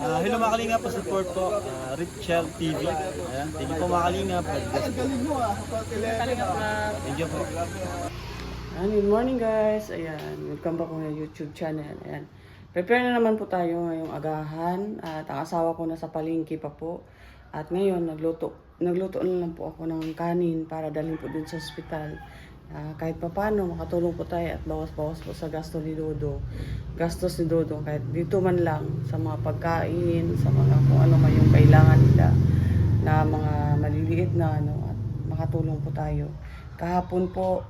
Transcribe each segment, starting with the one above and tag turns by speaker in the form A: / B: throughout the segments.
A: Hello mga kalingap, support po, Richel TV. Ayan, thank you po mga kalingap. Thank you po.
B: Good morning guys. Ayan, welcome back ko na YouTube channel. Ayan. Prepare na naman po tayo ngayong agahan. At ang asawa ko nasa palengke pa po. At ngayon, nagluto na lang po ako ng kanin para dalhin po dun sa ospital. Kahit pa paano, makatulong po tayo at bawas-bawas po sa gastos ni Dodo. Gastos ni Dodo, kahit dito man lang sa mga pagkain, sa mga kung ano man yung kailangan nila na mga maliliit na ano, at makatulong po tayo. Kahapon po,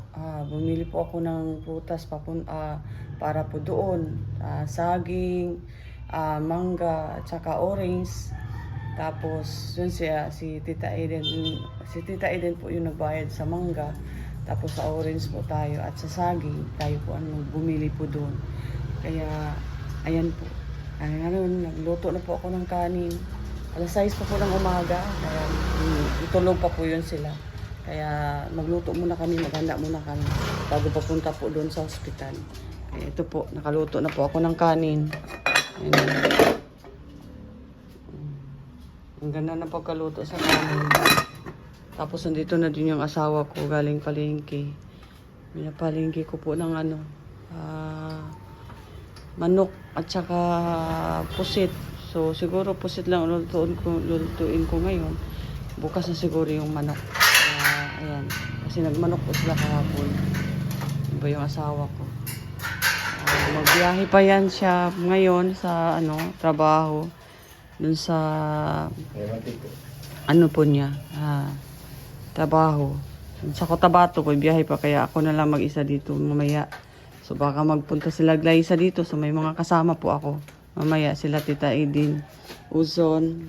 B: bumili po ako ng prutas para po doon. Saging, mangga, at saka orange. Tapos, yun si Tita Eden po yung nagbayad sa mangga. Tapos sa orange po tayo at sa saging, tayo po bumili po doon. Kaya, ayan po. Ngayon, nagluto na po ako ng kanin. Alas 6 pa po ng umaga. Kaya, itulog pa po yun sila. Kaya magluto muna kami, maghanda muna kami bago papunta po doon sa ospital. Kaya ito po, nakaluto na po ako ng kanin. Ayan. Ang ganda na pagkaluto sa kanin. Tapos nandito na din yung asawa ko galing palengke. Pinapalengke ko po ng manok at saka pusit. So siguro pusit lang lulutuin ko ngayon. Bukas na siguro yung manok. Ayan, kasi nagmanok po sila kahapon. Iba yung asawa ko. Magbiyahe pa yan siya ngayon sa trabaho. Dun sa po niya, trabaho. Sa Cotabato ko, biyahe pa kaya ako na lang mag-isa dito mamaya. So baka magpunta sila Glaysa dito. So may mga kasama po ako. Mamaya sila Tita Eden, Yuson,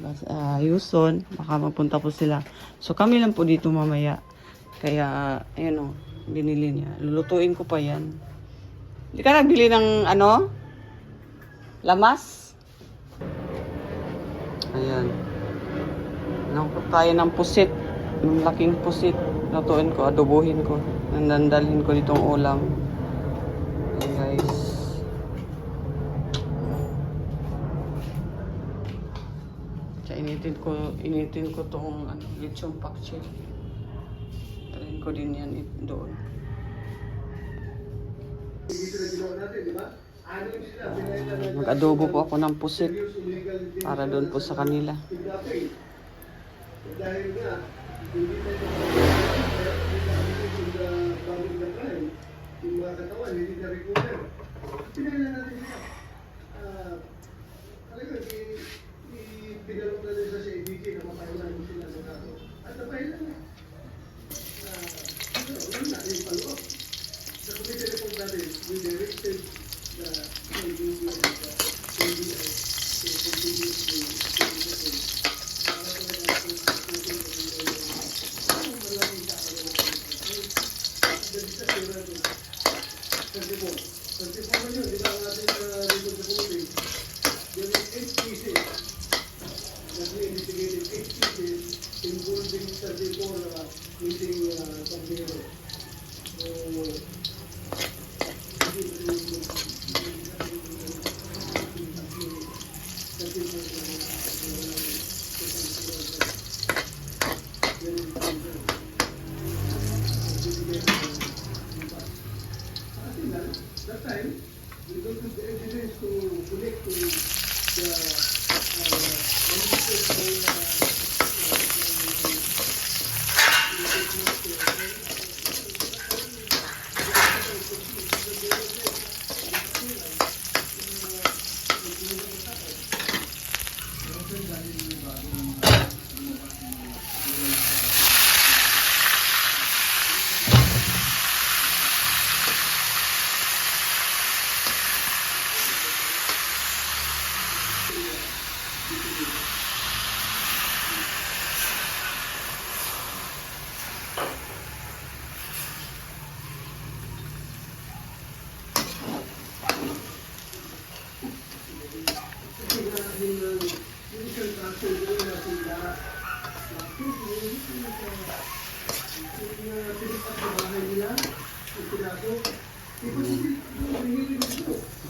B: baka magpunta po sila. So kami lang po dito mamaya. Kaya, ayun binili niya. Lulutuin ko pa yan. Hindi ka nagbili ng lamas? Ayan. Nangkot tayo ng pusit. Ng laking pusit. Lutuin ko, adobohin ko. Nandalhin ko ditong ulam. Ayan guys. Kaya initin ko tong lechong pakche. Try ko din yan doon. Mag-adobo po ako ng pusit para doon po sa kanila. Dahil nga, hindi tayo yung mga katawan, hindi na recover. Pinailan natin sila. Talagang pinalok na nila sa ABK na mapailan sila sa kato. At napailan na. Wala na yung follow-up. Sa committee report natin, we directed the ABK and the ABI to continue that time, we don't have the evidence to connect to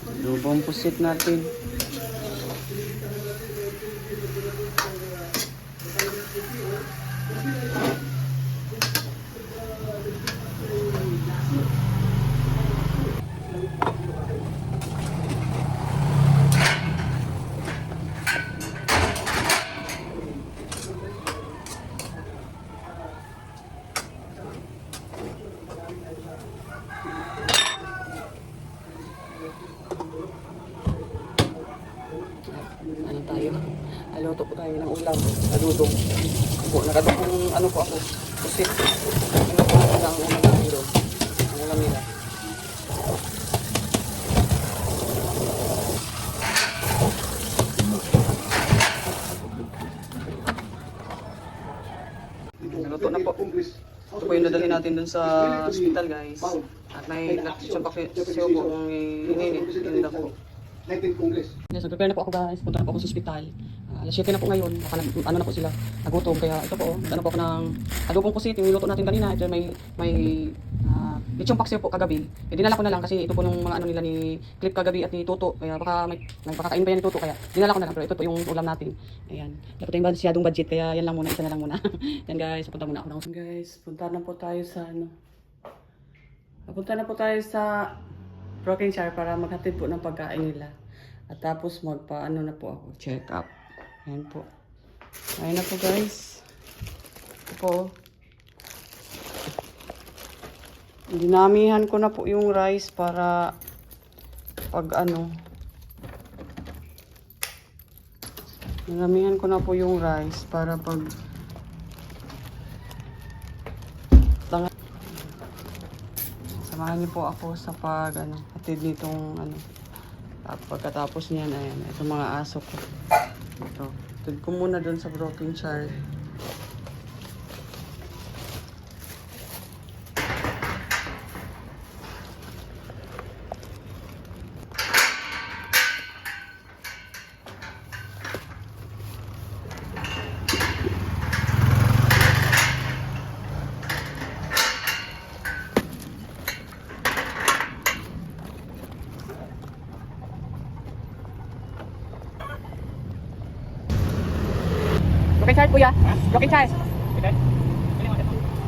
B: Adobong pusit natin. Ano tayo? Aluto po tayo ng ulam. Adudong. Po, nakadukong ano po ako. Pusit. Ano po ang ulam natin doon? Ang ulam nila. Naluto na po. Ito po yung dadalhin natin dun sa hospital, guys. At may siya po kung ininit. Ininda po.
C: 19th Congress.
B: Yes, prepare na po ako, guys. Punta na po ako sa ospital. Alas 7 na po ngayon. Baka ano na po sila. Nagutom. Kaya ito po. Ano po ako ng adobong pusit. Yung niluto natin kanina. Ito may lechong paksiw po kagabi. E, dinala ko na lang kasi ito po nung mga ano nila ni Clip kagabi at ni Tuto. Kaya baka may nagpakakain pa yan ni Tuto. Kaya dinala ko na lang. Pero ito po yung ulam natin. Ayan. Dapat tayong masyadong budget. Kaya yan lang muna. Isa na lang muna. Yan, guys. Punta muna ako. Guys, punta na po tayo sa ano. Punta na po tayo sa Broken Shire para maghatid po ng pagkain nila. At tapos magpa-ano na po ako, check up. Ayan po. Ayan na po, guys. Ito po. Dinamihan ko na po yung rice para pag ano. Dinamihan ko na po yung rice para pag samahan niyo po ako sa pag ano, hatid nitong ano. At pagkatapos niyan, ayan, ito mga aso ko. Ito. Hatid ko muna dun sa Broken Shire. Broken Shire, kuya. Broken Shire.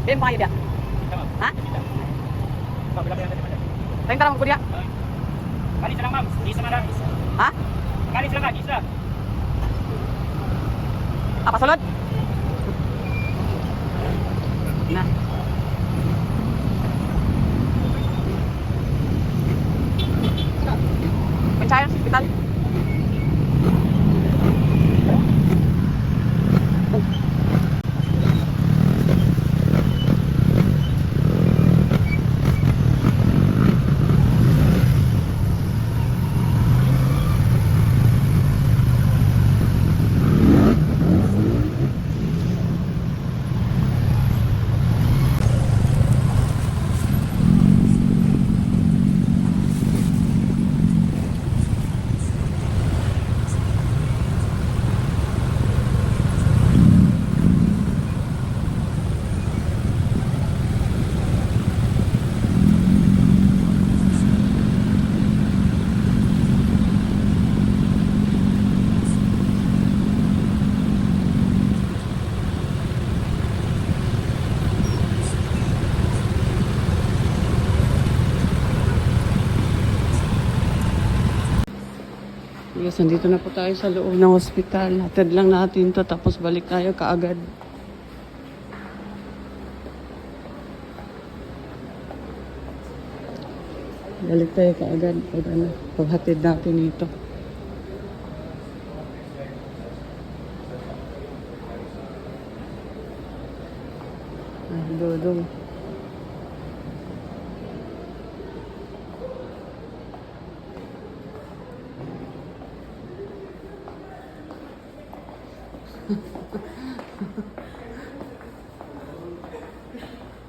B: Bilhin mo kayo dia. Ha? Tayong tarang, kuya.
D: Kali silang ma'am, isa na lang.
B: Ha?
D: Kali silang ma'am, isa.
B: Pasulod? Na. Broken Shire, hospital. Yes, nandito na po tayo sa loob ng hospital. Hatid lang natin to tapos balik tayo kaagad. Balik tayo kaagad pag ano, paghatid natin ito. Dodong.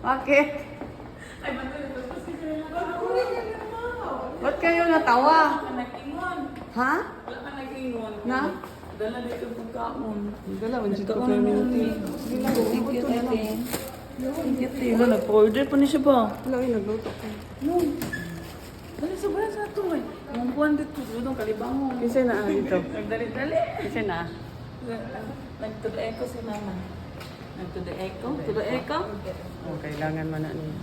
B: Bakit? Ba't kayo natawa? Ha?
E: Wala ka nag-ingon.
B: Na?
E: Dala dito pagkaon.
B: Dala, wansi ko permanente.
E: Thank you, Tete. Thank you, Tete. Wala, nag-order pa niya siya ba?
B: Wala, nagluto ko.
E: No. Dali, sobrang sa ito eh. Yung buwan dito, doon kalibangon.
B: Kasi na dito.
E: Nagdali-dali.
B: Kasi na.
E: Nagtulay ko si mama. To the echo? To the echo?
B: Oh, kailangan man na niya.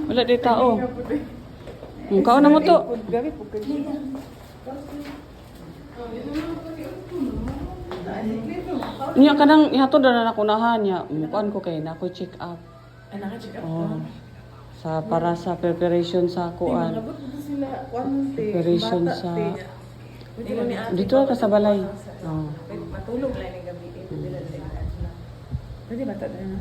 B: Wala di tao. Kao na mo to. Niya kanang ihatod na nakunahan niya. Mukuan ko kay na ko check up.
E: Ay, naka-check up
B: Oh. Sa para sa preparation sa kuan.
E: Nabot mo sila, kwan, te,
B: Preparation
E: bata,
B: sa
E: te. Pwede mo ni ate.
B: dito ka sa balay. Oh.
E: Pwede matulog lang yung gabi. Pwede bata na na.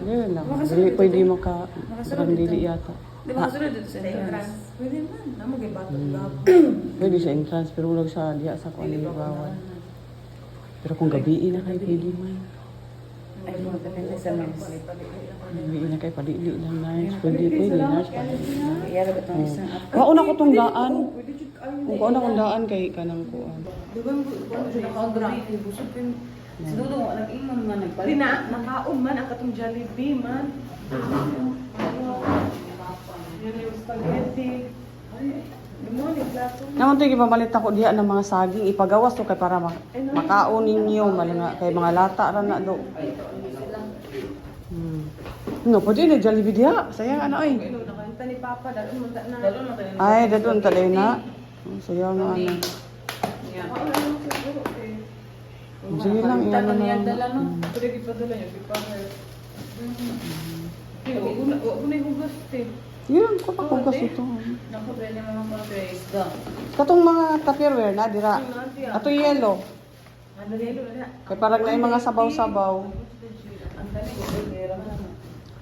B: Ganun lang. Dili pwede maka parang dili yata.
E: Di ba kasunod dito sa entrance? Pwede man. Namo kay bata gabo.
B: Pwede sa entrance pero wala sa diya sa kuan ni bawal. Pero kung gabi na kay pwede man.
E: Ay, mo depende sa mens.
B: Gabi na kay padili lang nice. Pwede nice padili.
E: Iyara ba itong isang app?
B: Kauna ko tong daan. Kung kauna kong daan kay kanang kuan.
E: Di ba mo naka-gabi? Busog yun. Si Dodo, nag-ingon nga nagpalit. Di na, nakaon man ang katong Jollibee man. Yun yung spaghetti. Ay, limoni, plato.
B: Naman to gipamalit ako diha ng mga saging ipagawas to kay para makaon ninyo mga kay mga lata ra na do. No, pwede na Jollibee diha. Sayang ano ay.
E: Nakanta ni Papa, dalon mo na. Dalon mo na.
B: Ay, dadon talay na. Sayang na ano. Sige lang, iyan na lang.
E: Dala no. Pwede gipadala niya, gipadala. Wag mo na hugas, te.
B: Yan, ko pa kung kasi ito.
E: Naku, pwede mga mga isda.
B: Katong mga tupperware na dira. Ato yellow.
E: Ano rin, wala.
B: Kay parang na yung mga sabaw-sabaw.
E: Ang dali ko, pwede man.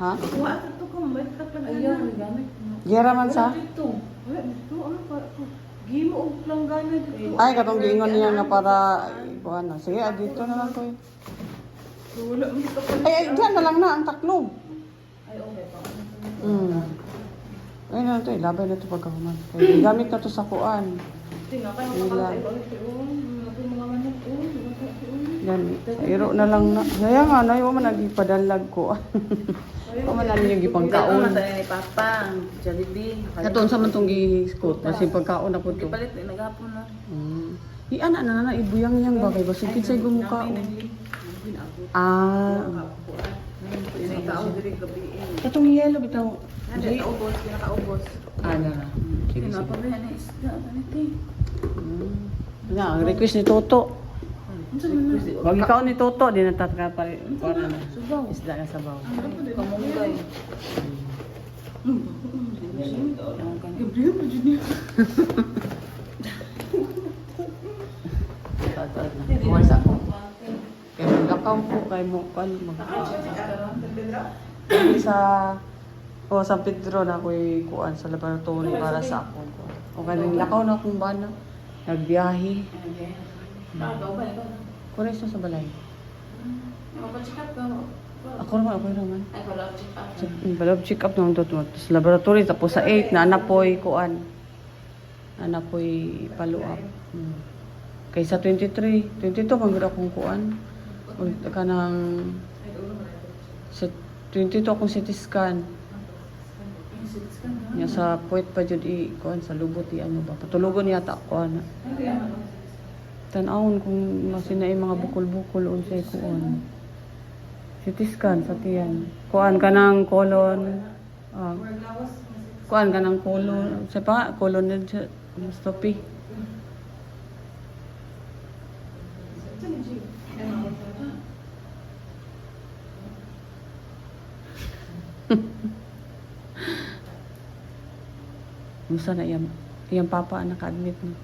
B: Ha?
E: Wala ito ka, may ka pa na. Ayaw, gamit mo.
B: Gera man sa?
E: Wala dito. Wala dito, ano pa? Gimo og planggana dito.
B: Ay, katong giingon niya nga para kuan na. Sige, dito na lang ko.
E: Wala mo ka pa.
B: Ay, diyan na lang na ang taklob.
E: Ay, okay pa.
B: Ay na to, labay na to pagkahuman. Kaya gamit na to sa kuan.
E: Tinakay mo
B: Wala.
E: pa balik ko. Nato mga manok ko,
B: Yan, sa iro na lang na. Kaya nga, na, iwa man nagipadalag ko. Iwa man namin yung gipangkaon.
E: ni Papa, Jollibee.
B: Katong sa man tong gi-scoot. Kasi pagkaon ako to.
E: Palit na nagapon na.
B: Iana na ibuyang-yang ba kay basikit sa gumukaon. Ah,
E: Nagkaon diri gabi.
B: katong yellow bitaw.
E: Nakaubos, nakaubos.
B: Ana na. Sige, sige.
E: Pinapabayan na isda, ganito.
B: Na, ang request ni Toto. Wag ikaw ni Toto, di natataka pa para na. Isda na sabaw.
E: Kamunggay. Gabriel, pa dyan niya.
B: Kuwan sa ko. Kaya lakaw po kay mo pan mag. Sa San Pedro na ko'y kuan sa laboratory para sa ako. O kaning lakaw na akong bana. Nagbiyahe. Kore sa balay. Ako naman.
E: Ay, wala ko check up.
B: Balab check up naman to. Sa laboratory tapos sa 8 na anapoy kuan. Anapoy follow up. Kay sa 23, 22 man gud akong kuan. O kanang sa 22 akong CT scan. Nya sa puwet pa jud i kuan sa lubot i ano ba patulugon yata kuan. Tan-awon kung masinay mga bukol-bukol unsay kuan. CT scan sa tiyan. Kuan kanang colon. Kuan kanang colon. Sa pa colonoscopy. Musa na iyang papa ang naka-admit no.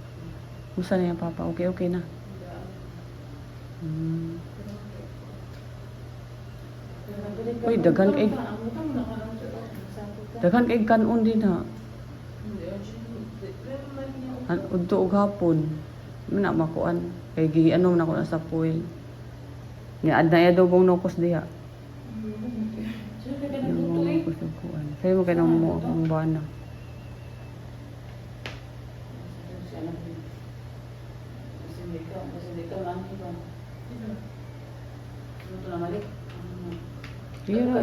B: Musa na iyang papa. Okay na. Uy, dagan kay kanon din ha. Udto og hapon. Muna makuan. Kay giano na ko na sa pool. Nga ad na adobong nokos diha. Sayo mo kay nang mo ang bana. Iya ra.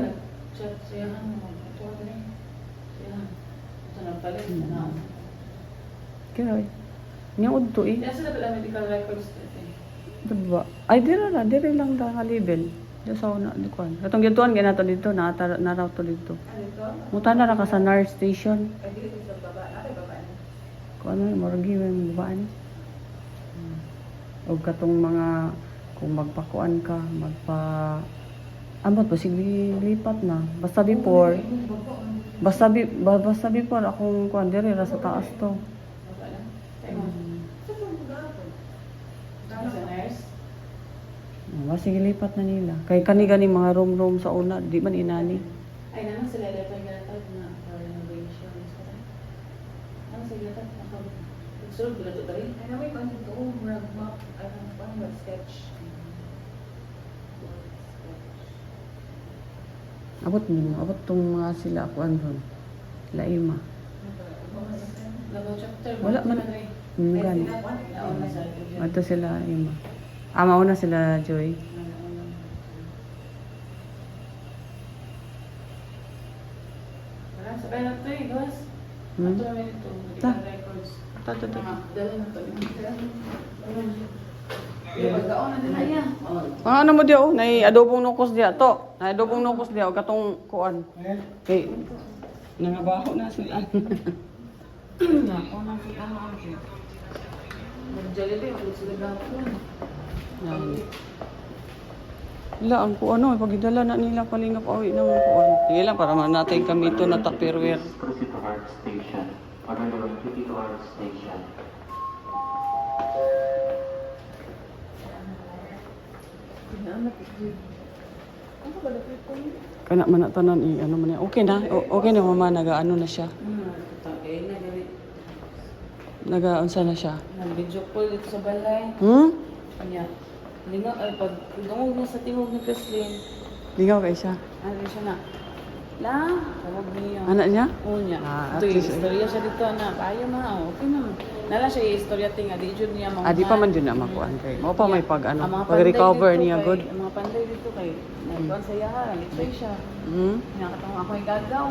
B: Kaya nya udto eh.
E: Kaya sila pala medical records natin.
B: Diba? Ay, dire lang da nga label. Diyo sa una, di ko. Katong gituan, ganato dito, naraw to dito. Muta na ka sa NAR station. Kung ano, moragi yung babaan. O katong mga, kung magpakuan ka, ambot, sige lipat na. Basta before, basta before, akong kuan, dire, sa taas to. Sige lipat na nila. Kay kani-gani mga room sa una, di man inani.
E: Ay, naman sila dapat na renovation. Ano sila dapat sulod ba ito rin? Ay, naman yung concept ko, map, ano, sketch.
B: Abot tong mga sila kuan ron. Laima. Wala man. Gani. Ato sila ima. Mauna sila Joy.
E: Sabay na ito eh, guys.
B: Hmm?
E: Ito namin ito.
B: Ta.
E: Records.
B: Ta.
E: Dala na ito. Pagkaon na din na yan.
B: Ano mo diyo? Nay adobong nukos diya to. Nay adobong nukos diya o katong kuan. Kay nangabaho na sila.
E: Ako na kita mo ako. Mag-jollibee, ako sila gapon.
B: Wala ang kuan no, pagidala na nila kalingap awi ng kuan. Sige lang para man natin kami ito na Tupperware.
C: Proceed to Heart Station. Undergoing duty to Heart Station.
B: Kana man na tanan ano man okay na. Okay na mama nagaano na siya.
E: Okay, nagalit.
B: Nagaunsa na siya.
E: Nag-video call dito sa balay. Kanya, lingaw, ay pag dungog niya sa timog ni Kreslin,
B: Lingaw kay siya.
E: ano siya na, la, tawag niya.
B: Anak niya?
E: Oo niya.
B: Ah,
E: Ito
B: at
E: yung
B: least-
E: istorya siya dito na, kaya ma, okay na. Nala siya yung istorya tinga, di jud niya mga.
B: Di pa man din na makuan kay. Mo pa may pag
E: Ang
B: ano,
E: mga
B: pag recover
E: panday dito
B: niya
E: kay-
B: good.
E: Ang mga panday dito kay, nagkuhan sa yaha, nagtay siya. Nakatawang ako yung gagaw.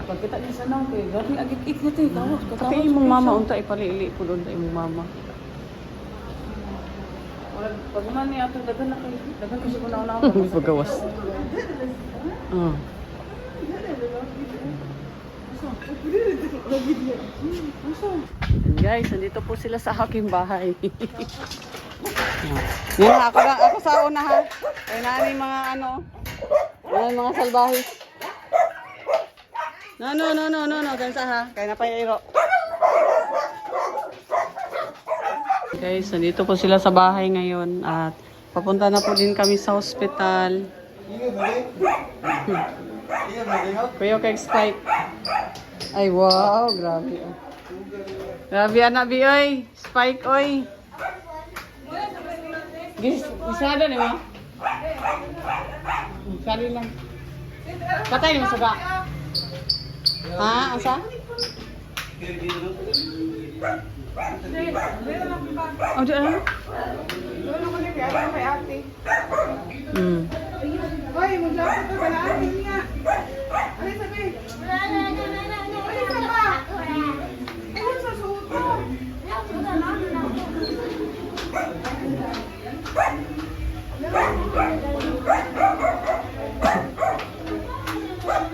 E: Pagkita niya sa nang kay, grabe agit-it niya ito, tawag.
B: Pati imong mama unta ipalili po doon ta imong mama.
E: Pag man niya ito, dagan na kayo. Dagan kasi ko na
B: Pagawas. Guys, nandito po sila sa aking bahay. Yan, ako sa una ha. Kaya nani mga ano, mga salbahis. No, gansa ha. Kaya na pa iro. Guys, nandito po sila sa bahay ngayon at papunta na po din kami sa hospital. Kuya kay Spike. Ay, wow, grabe. Oh. Grabe anak bi oy, Spike oy. Isada ni mo? Kali lang. Patay mo suga. Ha, asa? Oh, di ano?
F: Hoy, mag-lapot ka na akin niya. Ano sabi? Ano sa ba? Ano sa suot mo?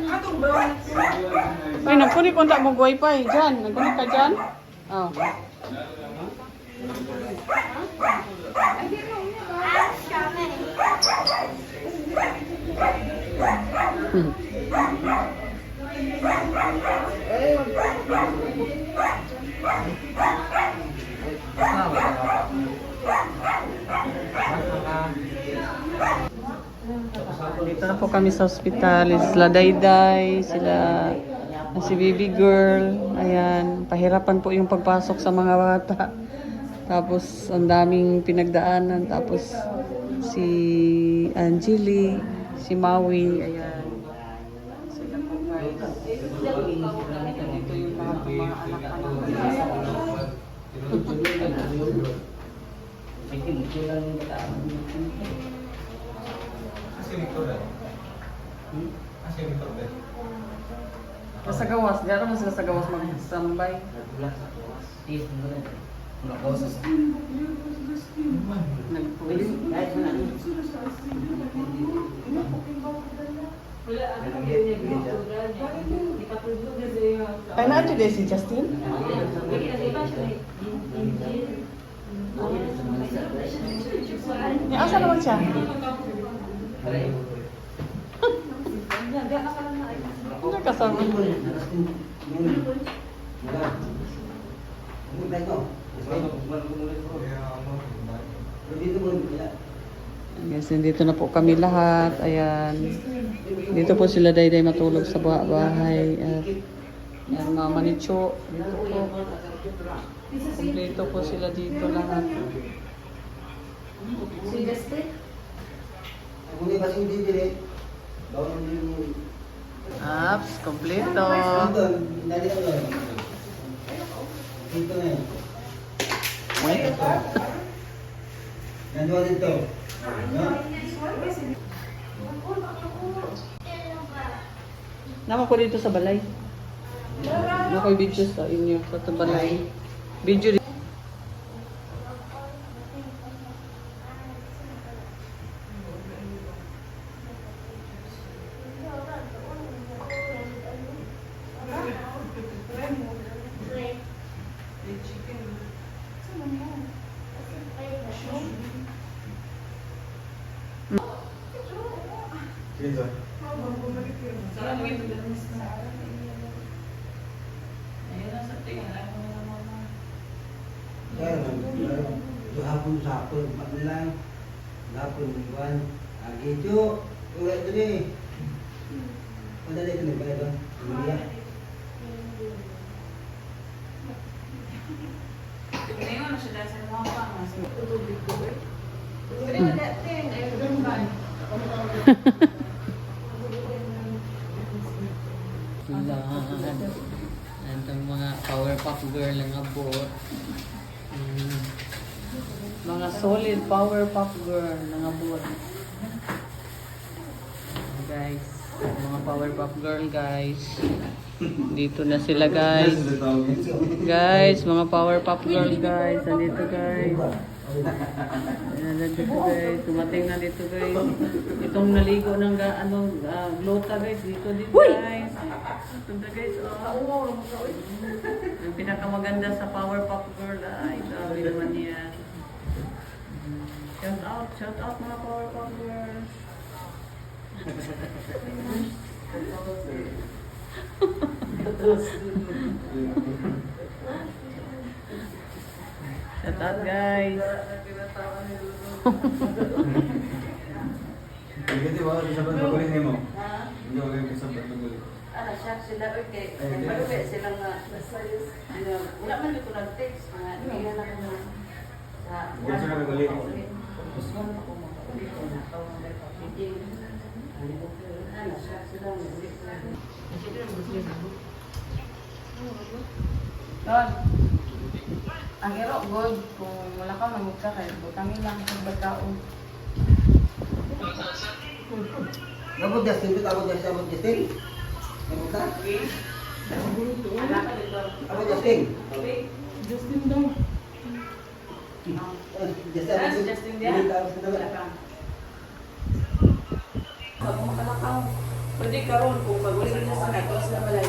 F: Atong ba?
B: Ay, nagkunik ko mo wifi dyan. Nagkunik ka dyan? Oh. Dito na po kami sa hospital. Sila Dayday, sila si baby girl. Ayan, pahirapan po yung pagpasok sa mga bata. Tapos ang daming pinagdaanan. Tapos si Angeli, si Maui, ayan. Sila po guys. Dito yung mga anak-anak. Sa gawas, di ako sila sa gawas mag-standby. Nagpo. today si Justin? Ya, asa naman siya? Ano kasama? Guys, nandito na po kami lahat. Ayan. Dito po sila dayday matulog sa bahay. At yan, mama ni Cho. Dito po. Kompleto po sila dito lahat.
E: Si Justin?
B: Apps, kompleto. Nama ko dito sa balay. Ano ko video sa inyo sa balay. Video dito.
G: Hapon sapon, magulang, hapon buwan, agi cu, ulat tu ni. Ada lagi ni bayar dong, iya.
E: Ngayon, sudah sa mga pangas.
B: Ang mga Powerpuff Girl ng abot. Mga solid Powerpuff Girl ng abot. Guys, mga Powerpuff Girl guys. Dito na sila guys. Guys, mga Powerpuff Girl guys. Nandito guys. Nandito guys. Tumating na dito guys. Itong naligo ng glota guys. Dito din guys. Ito na guys. Ang pinakamaganda sa Powerpuff Girl. Ay, sabi naman yan. Shout out mga Powerpuff Girls. Shout out guys.
A: Hindi ba sa pagbulit nimo? Hindi ba kayo sa pagbulit?
B: Ano siya sila okay. Maluwi sila nga. Wala man dito nag-text mga hindi na ko sa
A: Hindi sila pagbulit.
B: Don, ang iro, good. Kung wala ka mamugsa kayo, butangin lang sa bagkaon.
G: Abot Justin, abot Justin. Abot ka? Abot Justin.
B: Justin daw.
G: Justin dia.
B: Pwede karon kung pag-ulit na sa natos na balay.